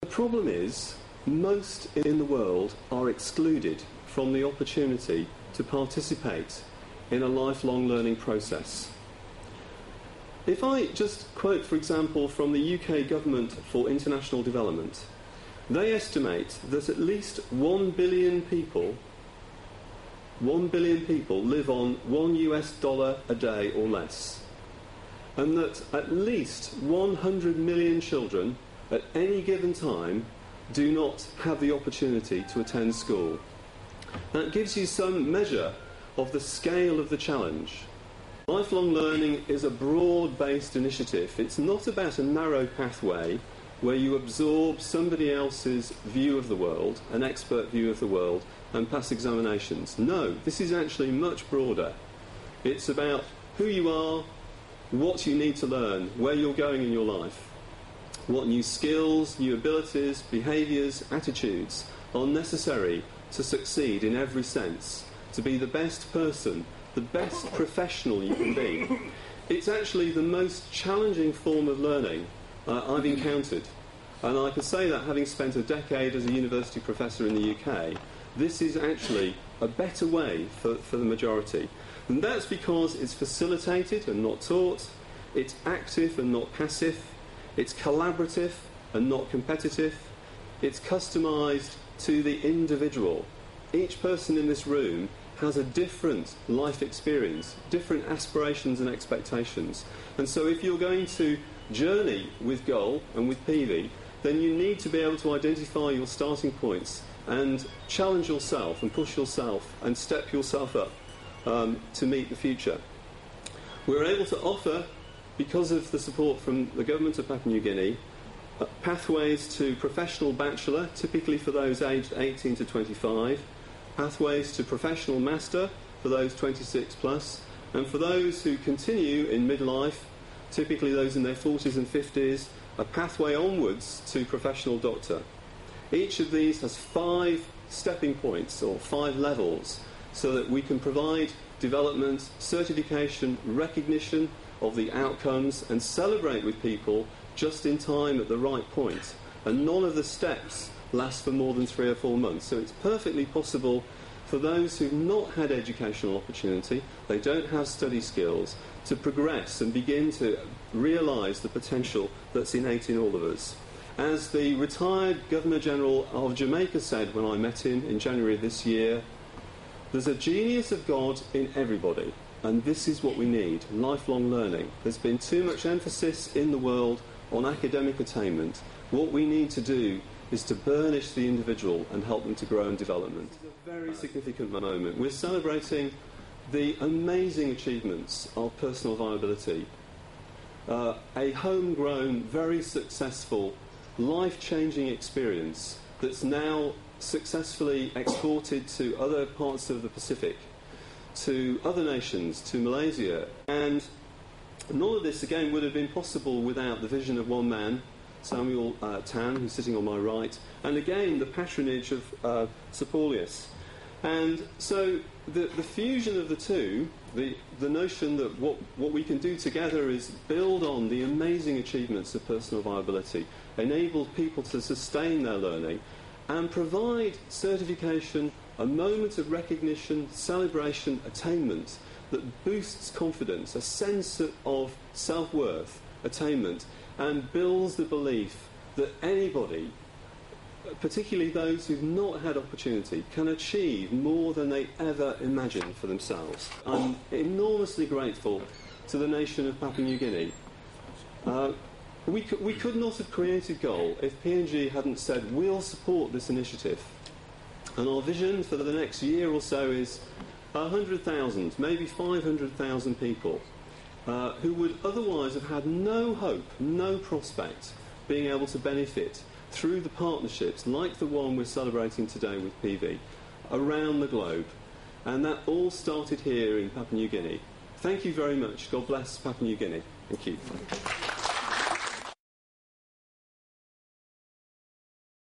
problem is, most in the world are excluded from the opportunity to participate in a lifelong learning process. If I just quote, for example, from the UK Government for International Development, they estimate that at least 1 billion people live on $1 a day or less, and that at least 100 million children at any given time do not have the opportunity to attend school. That gives you some measure of the scale of the challenge. Lifelong learning is a broad-based initiative. It's not about a narrow pathway where you absorb somebody else's view of the world, an expert view of the world, and pass examinations. No, this is actually much broader. It's about who you are, what you need to learn, where you're going in your life, what new skills, new abilities, behaviours, attitudes are necessary to succeed in every sense, to be the best person, the best professional you can be. It's actually the most challenging form of learning I've encountered. And I can say that having spent a decade as a university professor in the UK, this is actually a better way for the majority. And that's because it's facilitated and not taught, it's active and not passive, it's collaborative and not competitive, it's customised to the individual. Each person in this room has a different life experience, different aspirations and expectations. And so if you're going to journey with goal and with PV, then you need to be able to identify your starting points and challenge yourself and push yourself and step yourself up to meet the future. We're able to offer, because of the support from the government of Papua New Guinea, pathways to professional bachelor, typically for those aged 18 to 25, pathways to professional master for those 26 plus, and for those who continue in midlife, typically those in their 40s and 50s, a pathway onwards to professional doctor. Each of these has 5 stepping points or 5 levels so that we can provide development, certification, recognition of the outcomes and celebrate with people just in time at the right point. And none of the steps last for more than 3 or 4 months. So it's perfectly possible for those who've not had educational opportunity, they don't have study skills, to progress and begin to realise the potential that's innate in all of us. As the retired Governor-General of Jamaica said when I met him in January this year, there's a genius of God in everybody, and this is what we need, lifelong learning. There's been too much emphasis in the world on academic attainment. What we need to do is to burnish the individual and help them to grow and development. This is a very significant moment. We're celebrating the amazing achievements of personal viability. A homegrown, very successful, life-changing experience that's now successfully exported to other parts of the Pacific, to other nations, to Malaysia. And none of this, again, would have been possible without the vision of one man, Samuel Tan, who's sitting on my right, and again the patronage of Sir Paulius. And so the fusion of the two, the notion that what we can do together is build on the amazing achievements of personal viability, enable people to sustain their learning, and provide certification, a moment of recognition, celebration, attainment that boosts confidence, a sense of self-worth, attainment, and builds the belief that anybody, particularly those who've not had opportunity, can achieve more than they ever imagined for themselves. I'm enormously grateful to the nation of Papua New Guinea. We could not have created GOAL if PNG hadn't said, we'll support this initiative. And our vision for the next year or so is 100,000, maybe 500,000 people who would otherwise have had no hope, no prospect being able to benefit through the partnerships like the one we're celebrating today with PV around the globe. And that all started here in Papua New Guinea. Thank you very much. God bless Papua New Guinea. Thank you.